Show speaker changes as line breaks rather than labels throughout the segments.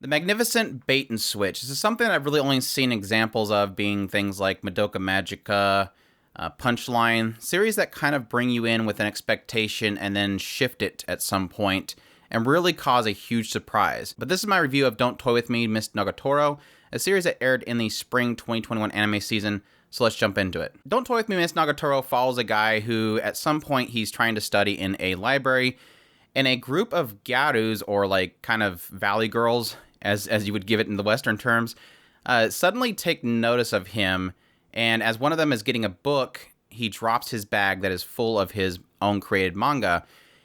The magnificent bait and switch. This is something I've really only seen examples of being things like Madoka Magica, Punchline, series that kind of bring you in with an expectation and then shift it at some point and really cause a huge surprise. But this is my review of Don't Toy With Me, Miss Nagatoro, a series that aired in the spring 2021 anime season, so let's jump into it. Don't Toy With Me, Miss Nagatoro follows a guy who, at some point, he's trying to study in a library, and a group of gyarus, or like kind of valley girls, as you would give it in the Western terms, suddenly take notice of him, and as one of them is getting a book, he drops his bag that is full of his own created manga,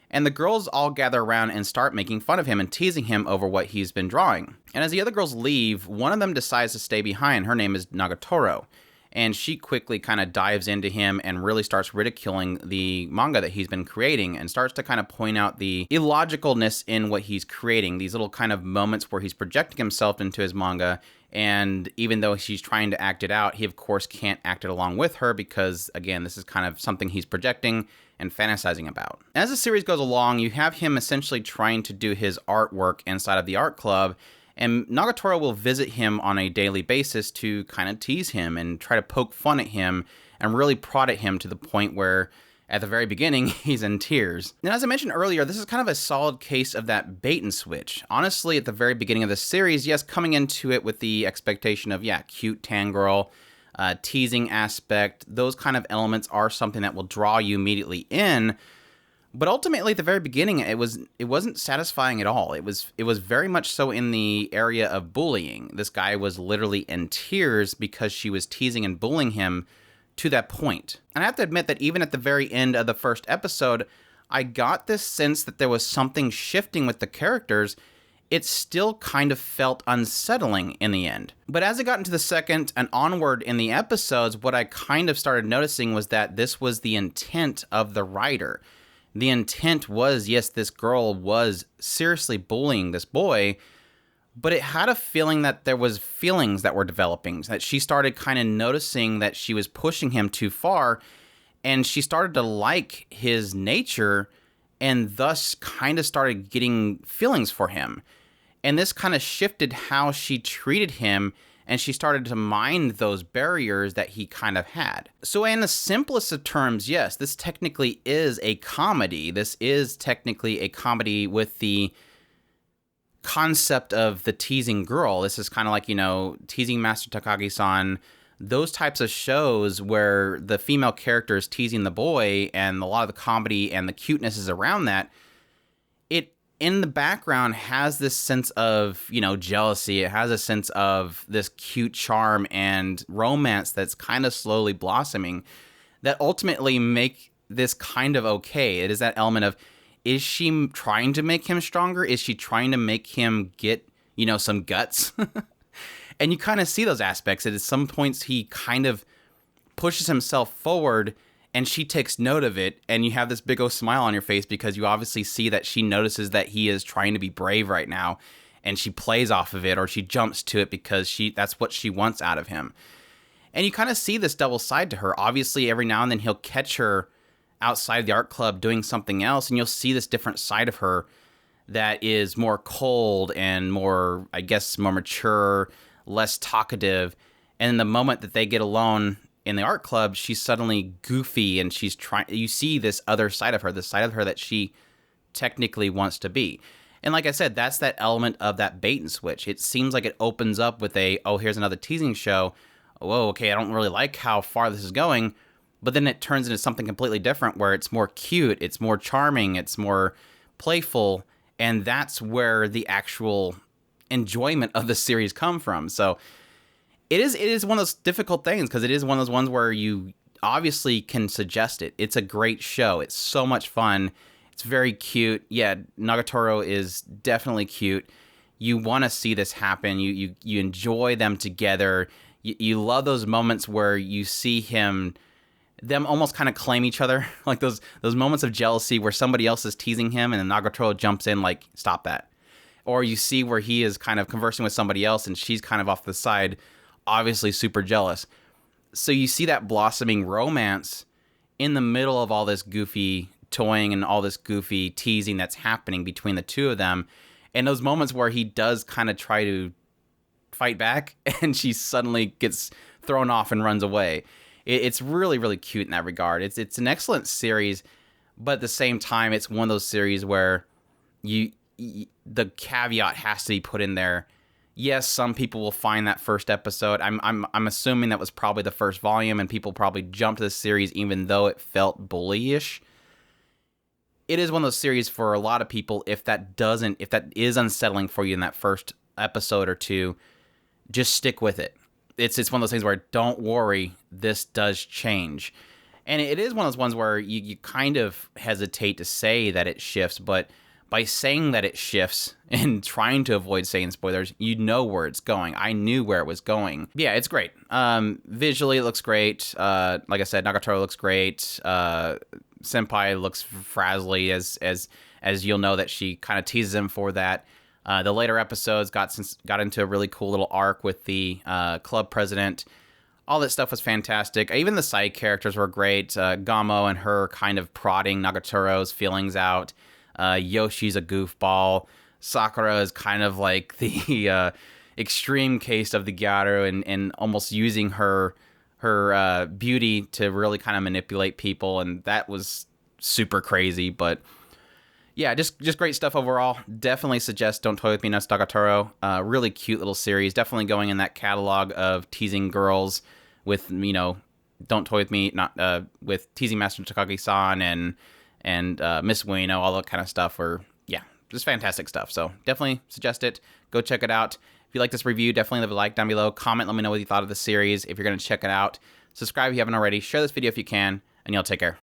and the girls all gather around and start making fun of him and teasing him over what he's been drawing. And as the other girls leave, one of them decides to stay behind. Her name is Nagatoro, and she quickly kind of dives into him and really starts ridiculing the manga that he's been creating and starts to kind of point out the illogicalness in what he's creating, these little kind of moments where he's projecting himself into his manga, and even though she's trying to act it out, he of course can't act it along with her because, again, this is kind of something he's projecting and fantasizing about. As the series goes along, you have him essentially trying to do his artwork inside of the art club, and Nagatoro will visit him on a daily basis to kind of tease him and try to poke fun at him and really prod at him to the point where, at the very beginning, he's in tears. And as I mentioned earlier, this is kind of a solid case of that bait and switch. Honestly, at the very beginning of the series, yes, coming into it with the expectation of, yeah, cute tan girl, teasing aspect, those kind of elements are something that will draw you immediately in. But ultimately, at the very beginning, it wasn't satisfying at all. It was very much so in the area of bullying. This guy was literally in tears because she was teasing and bullying him to that point. And I have to admit that even at the very end of the first episode, I got this sense that there was something shifting with the characters. It still kind of felt unsettling in the end. But as I got into the second and onward in the episodes, what I kind of started noticing was that this was the intent of the writer. The intent was, yes, this girl was seriously bullying this boy, but it had a feeling that there was feelings that were developing, that she started kind of noticing that she was pushing him too far, and she started to like his nature, and thus kind of started getting feelings for him. And this kind of shifted how she treated him, and she started to mind those barriers that he kind of had. So in the simplest of terms, yes, this technically is a comedy. This is technically a comedy with the concept of the teasing girl. This is kind of like, Teasing Master Takagi-san, those types of shows where the female character is teasing the boy, and a lot of the comedy and the cuteness is around that. It in the background has this sense of, jealousy. It has a sense of this cute charm and romance that's kind of slowly blossoming that ultimately make this kind of okay. It is that element of, is she trying to make him stronger? Is she trying to make him get, some guts? And you kind of see those aspects. At some points, he kind of pushes himself forward, and she takes note of it, and you have this big old smile on your face because you obviously see that she notices that he is trying to be brave right now, and she plays off of it, or she jumps to it because that's what she wants out of him. And you kind of see this double side to her. Obviously, every now and then he'll catch her outside the art club doing something else, and you'll see this different side of her that is more cold and more, I guess, more mature, less talkative. And the moment that they get alone in the art club, she's suddenly goofy, and you see this other side of her, the side of her that she technically wants to be. And like I said, that's that element of that bait and switch. It seems like it opens up with here's another teasing show. Whoa, okay, I don't really like how far this is going. But then it turns into something completely different where it's more cute, it's more charming, it's more playful. And that's where the actual enjoyment of the series come from. So it is one of those difficult things because it is one of those ones where you obviously can suggest it. It's a great show. It's so much fun. It's very cute. Yeah, Nagatoro is definitely cute. You want to see this happen. You enjoy them together. You love those moments where you see them almost kind of claim each other, like those moments of jealousy where somebody else is teasing him and then Nagatoro jumps in like, stop that. Or you see where he is kind of conversing with somebody else and she's kind of off the side, obviously super jealous. So you see that blossoming romance in the middle of all this goofy toying and all this goofy teasing that's happening between the two of them. And those moments where he does kind of try to fight back and she suddenly gets thrown off and runs away. It's really, really cute in that regard. It's an excellent series, but at the same time, it's one of those series where the caveat has to be put in there. Yes, some people will find that first episode. I'm assuming that was probably the first volume, and people probably jumped to the series even though it felt bullyish. It is one of those series for a lot of people. If that is unsettling for you in that first episode or two, just stick with it. It's one of those things where, don't worry, this does change. And it is one of those ones where you kind of hesitate to say that it shifts, but by saying that it shifts and trying to avoid saying spoilers, you know where it's going. I knew where it was going. Yeah, it's great. Visually, it looks great. Like I said, Nagatoro looks great. Senpai looks frazzly, as you'll know that she kind of teases him for that. The later episodes got into a really cool little arc with the club president. All that stuff was fantastic. Even the side characters were great. Gamo and her kind of prodding Nagatoro's feelings out. Yoshi's a goofball. Sakura is kind of like the extreme case of the Gyaru and almost using her beauty to really kind of manipulate people, and that was super crazy. But yeah, just great stuff overall. Definitely suggest Don't Toy With Me, Nagatoro. Really cute little series. Definitely going in that catalog of teasing girls with, Don't Toy With Me, not with teasing Master Takagi-san and Miss Ueno, all that kind of stuff. Just fantastic stuff. So definitely suggest it. Go check it out. If you like this review, definitely leave a like down below. Comment, let me know what you thought of the series. If you're going to check it out, subscribe if you haven't already. Share this video if you can, and y'all take care.